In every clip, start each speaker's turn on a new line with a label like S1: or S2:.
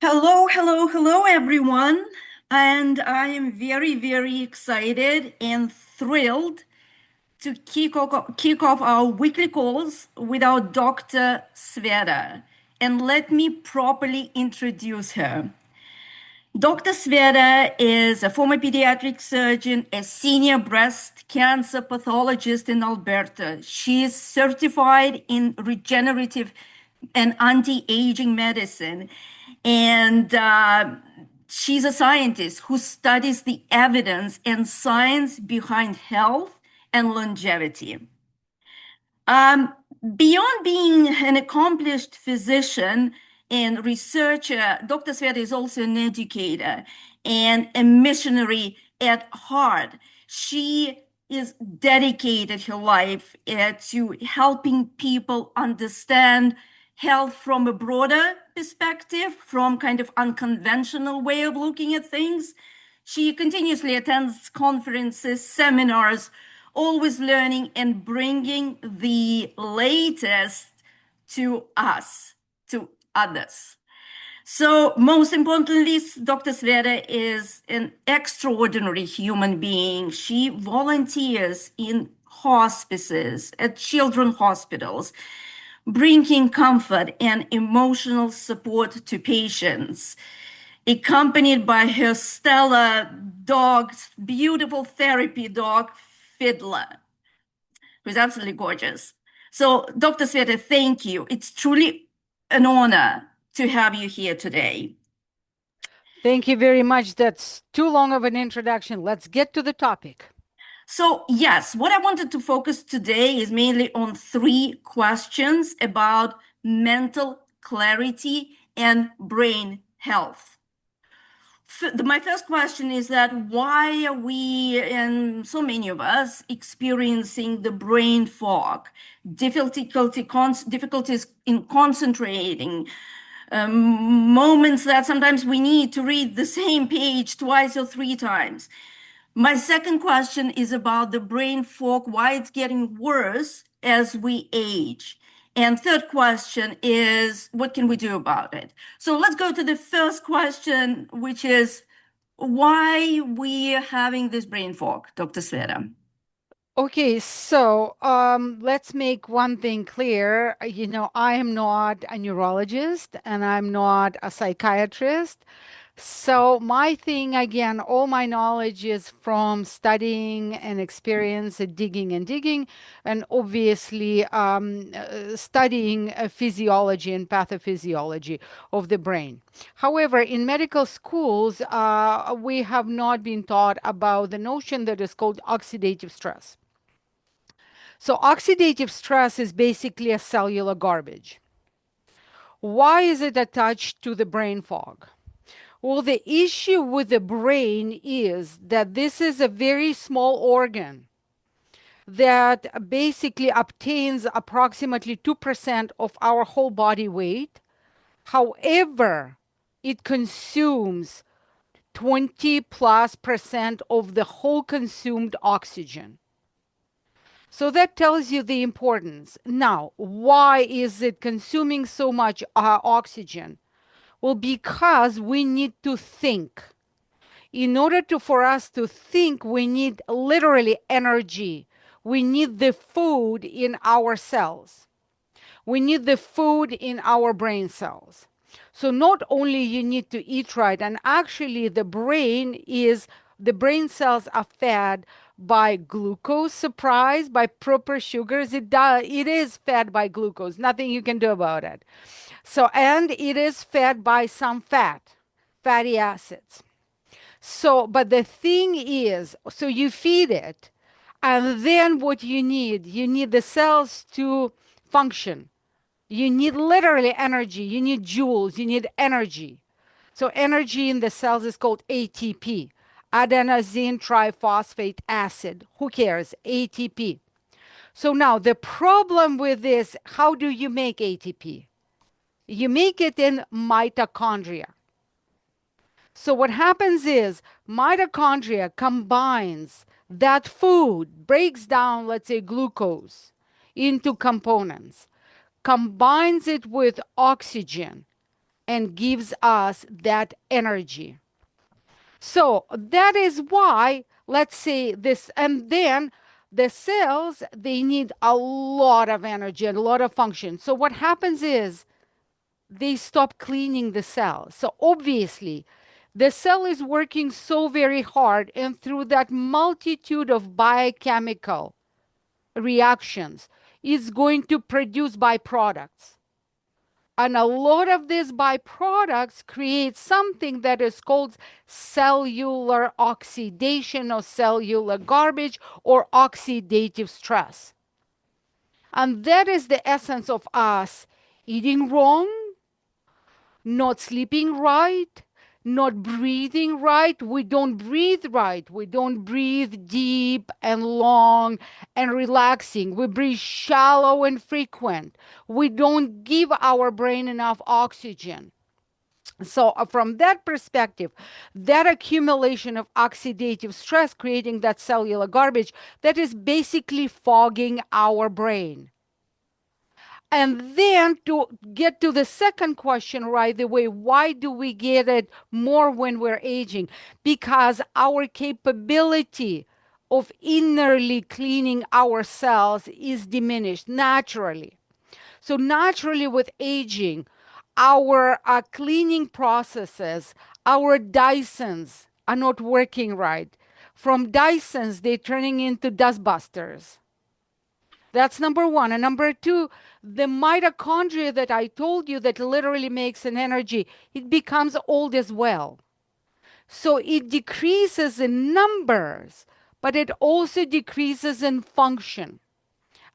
S1: Hello, hello, hello, everyone. And I am very, very excited and thrilled to kick off our weekly calls with our Dr. Sveta. And let me properly introduce her. Dr. Sveta is a former pediatric surgeon, a senior breast cancer pathologist in Alberta. She is certified in regenerative and anti-aging medicine. And she's a scientist who studies the evidence and science behind health and longevity. Um, Beyond being an accomplished physician and researcher, Dr. Sveta is also an educator and a missionary at heart. She is dedicated her life to helping people understand health from a broader perspective, from kind of unconventional way of looking at things. She continuously attends conferences, seminars, always learning and bringing the latest to us, to others. So, most importantly, Dr. Sveta is an extraordinary human being. She volunteers in hospices, at children's hospitals, bringing comfort and emotional support to patients, accompanied by her stellar dog, beautiful therapy dog, Fiddler, who's absolutely gorgeous. So, Dr. Sveta, thank you. It's truly an honor to have you here today.
S2: Thank you very much. That's too long of an introduction. Let's get to the topic.
S1: So, yes, what I wanted to focus today is mainly on three questions about mental clarity and brain health. My first question is that why are we, and so many of us, experiencing the brain fog, difficulties in concentrating, moments that sometimes we need to read the same page twice or three times? My second question is about the brain fog, why it's getting worse as we age. And third question is, what can we do about it? So let's go to the first question, which is why we are having this brain fog, Dr. Sveta.
S2: Okay, so let's make one thing clear. I am not a neurologist and I'm not a psychiatrist. So my thing, again, all my knowledge is from studying and experience and digging, and obviously studying physiology and pathophysiology of the brain. However, in medical schools, we have not been taught about the notion that is called oxidative stress. So oxidative stress is basically a cellular garbage. Why is it attached to the brain fog? Well, the issue with the brain is that this is a very small organ that basically obtains approximately 2% of our whole body weight. However, it consumes 20 plus percent of the whole consumed oxygen. So that tells you the importance. Now, why is it consuming so much oxygen? Well, because we need to think. In order for us to think, we need literally energy. We need the food in our cells. We need the food in our brain cells. So not only you need to eat right, and actually the brain cells are fed by glucose, surprise, by proper sugars. It is fed by glucose, nothing you can do about it. So, and it is fed by some fatty acids. So, but the thing is, so you feed it, and then what you need the cells to function. You need literally energy, you need joules, you need energy. So, energy in the cells is called ATP, adenosine triphosphate acid. Who cares? ATP. So, now the problem with this, how do you make ATP? You make it in mitochondria. So what happens is mitochondria combines that food, breaks down, let's say, glucose into components, combines it with oxygen, and gives us that energy. So that is why, let's say this, and then the cells, they need a lot of energy and a lot of function. So what happens is they stop cleaning the cell. So obviously, the cell is working so very hard, and through that multitude of biochemical reactions, it's going to produce byproducts. And a lot of these byproducts create something that is called cellular oxidation or cellular garbage or oxidative stress. And that is the essence of us eating wrong, not sleeping right, not breathing right. We don't breathe right. We don't breathe deep and long and relaxing. We breathe shallow and frequent. We don't give our brain enough oxygen. So, from that perspective, that accumulation of oxidative stress, creating that cellular garbage, that is basically fogging our brain. And then to get to the second question right away, why do we get it more when we're aging? Because our capability of innerly cleaning our cells is diminished naturally. So, naturally, with aging, our cleaning processes, our Dysons are not working right. From Dysons, they're turning into dustbusters. That's number one. And number two, the mitochondria that I told you that literally makes an energy, it becomes old as well. So it decreases in numbers, but it also decreases in function.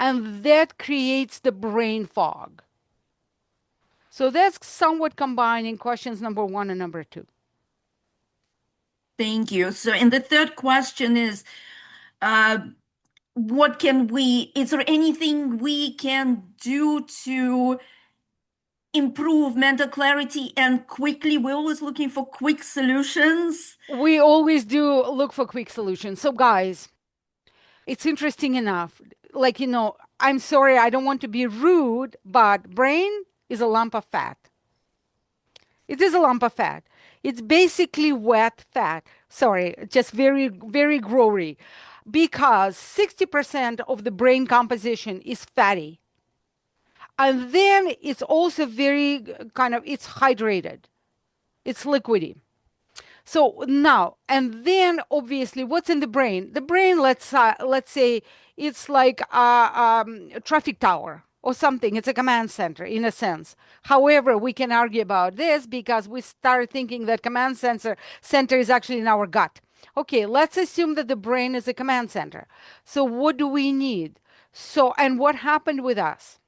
S2: And that creates the brain fog. So that's somewhat combining questions number one and number two.
S1: Thank you. So, and the third question is, uh, is there anything we can do to improve mental clarity and quickly? We're always looking for quick solutions.
S2: We always do look for quick solutions. So, guys, it's interesting enough. Like, I'm sorry, I don't want to be rude, but brain is a lump of fat. It is a lump of fat. It's basically wet fat. Sorry, just very, very growy. Because 60% of the brain composition is fatty. And then it's also very it's hydrated. It's liquidy. So now, and then obviously, what's in the brain? The brain, let's say, it's like a traffic tower or something. It's a command center in a sense. However, we can argue about this because we start thinking that center is actually in our gut. Okay, let's assume that the brain is a command center. So what do we need? So, and what happened with us?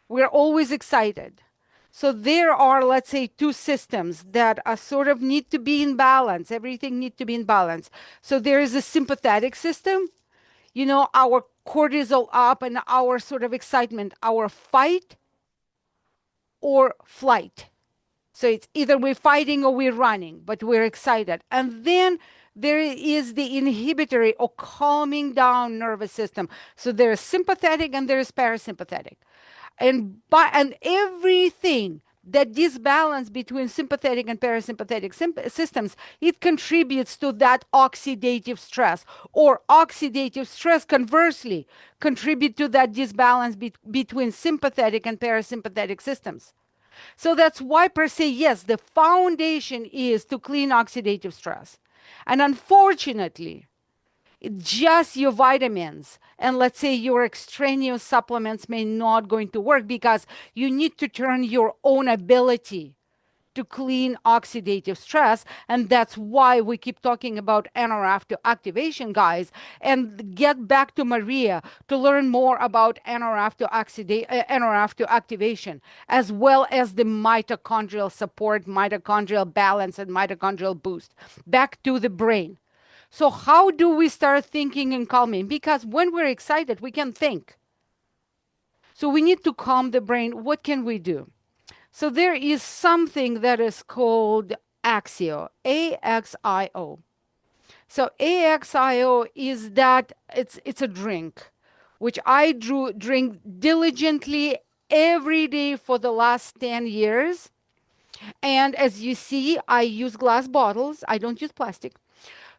S2: We're always excited. So there are, let's say, two systems that are sort of need to be in balance. Everything needs to be in balance. So there is a sympathetic system, our cortisol up and our sort of excitement, our fight or flight. So it's either we're fighting or we're running, but we're excited. And then there is the inhibitory or calming down nervous system. So there's sympathetic and there's parasympathetic. And everything that disbalance between sympathetic and parasympathetic systems, it contributes to that oxidative stress, or oxidative stress conversely contribute to that disbalance between sympathetic and parasympathetic systems. So that's why, per se, yes, the foundation is to clean oxidative stress. And unfortunately, just your vitamins and let's say your extraneous supplements may not going to work, because you need to turn your own ability to clean oxidative stress. And that's why we keep talking about NRF2 activation, guys, and get back to Maria to learn more about NRF2 activation, as well as the mitochondrial support, mitochondrial balance, and mitochondrial boost back to the brain. So how do we start thinking and calming? Because when we're excited, we can think. So we need to calm the brain. What can we do? So there is something that is called Axio, AXIO. So AXIO is that it's a drink, which I drink diligently every day for the last 10 years. And as you see, I use glass bottles. I don't use plastic.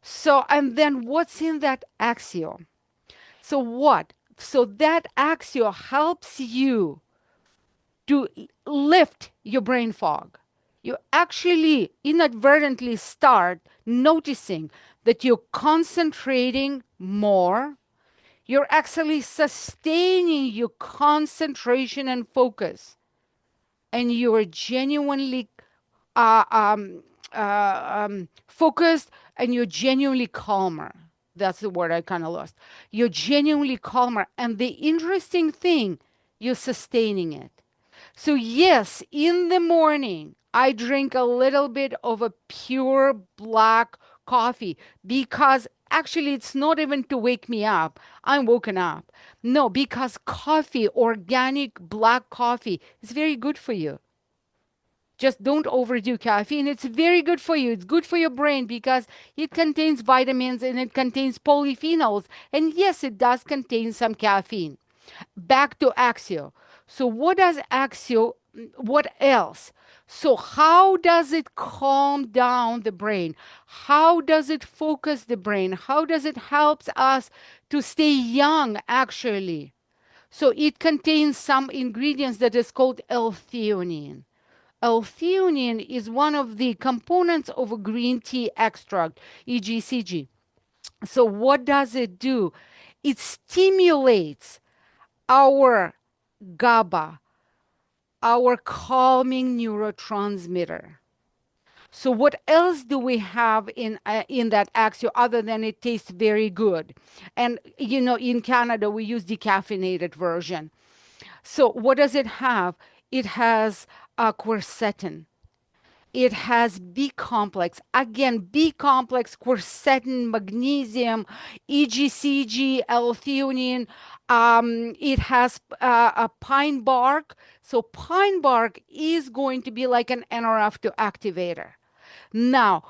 S2: So, and then what's in that Axio? So what? So that Axio helps you to lift your brain fog. You actually inadvertently start noticing that you're concentrating more. You're actually sustaining your concentration and focus, and you are genuinely uh, um, focused, and you're genuinely calmer. That's the word I kind of lost. You're genuinely calmer. And the interesting thing, you're sustaining it. So, yes, in the morning, I drink a little bit of a pure black coffee because actually it's not even to wake me up. I'm woken up. No, because coffee, organic black coffee, is very good for you. Just don't overdo caffeine. It's very good for you. It's good for your brain because it contains vitamins and it contains polyphenols. And yes, it does contain some caffeine. Back to Axio. So, what does Axio, what else? So, how does it calm down the brain? How does it focus the brain? How does it help us to stay young, actually? So, it contains some ingredients that is called L-theanine. L-theanine is one of the components of a green tea extract, EGCG. So, what does it do? It stimulates our GABA, our calming neurotransmitter. So, what else do we have in that Axio other than it tastes very good? And in Canada we use decaffeinated version. So, what does it have? It has quercetin. It has B complex. Again, B complex, quercetin, magnesium, EGCG, L-theanine. It has a pine bark. So pine bark is going to be like an NRF2 activator. Now,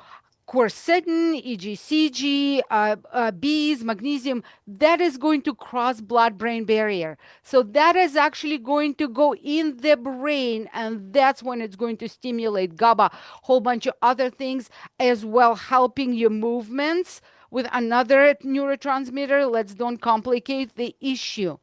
S2: quercetin, EGCG, Bs, magnesium, that is going to cross blood-brain barrier. So that is actually going to go in the brain, and that's when it's going to stimulate GABA, whole bunch of other things as well, helping your movements with another neurotransmitter. Let's don't complicate the issue.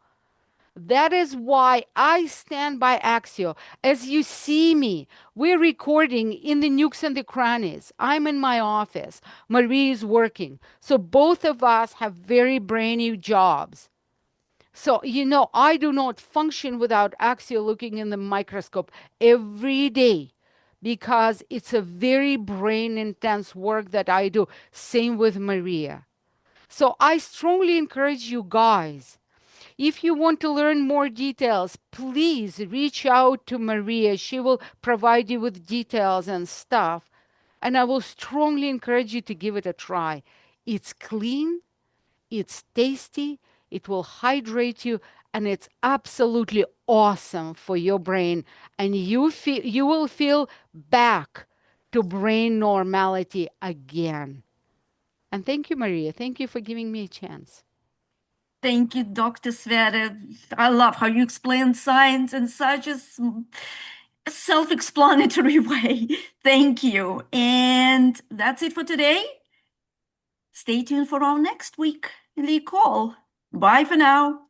S2: That is why I stand by Axio. As you see me, we're recording in the nooks and the crannies. I'm in my office. Marie is working. So both of us have very brainy jobs. So, I do not function without Axio looking in the microscope every day because it's a very brain intense work that I do. Same with Maria. So I strongly encourage you guys, if you want to learn more details, please reach out to Maria. She will provide you with details and stuff. And I will strongly encourage you to give it a try. It's clean, it's tasty, it will hydrate you, and it's absolutely awesome for your brain. And you will feel back to brain normality again. And thank you, Maria. Thank you for giving me a chance.
S1: Thank you, Dr. Sveta. I love how you explain science in such a self-explanatory way. Thank you. And that's it for today. Stay tuned for our next weekly call. Bye for now.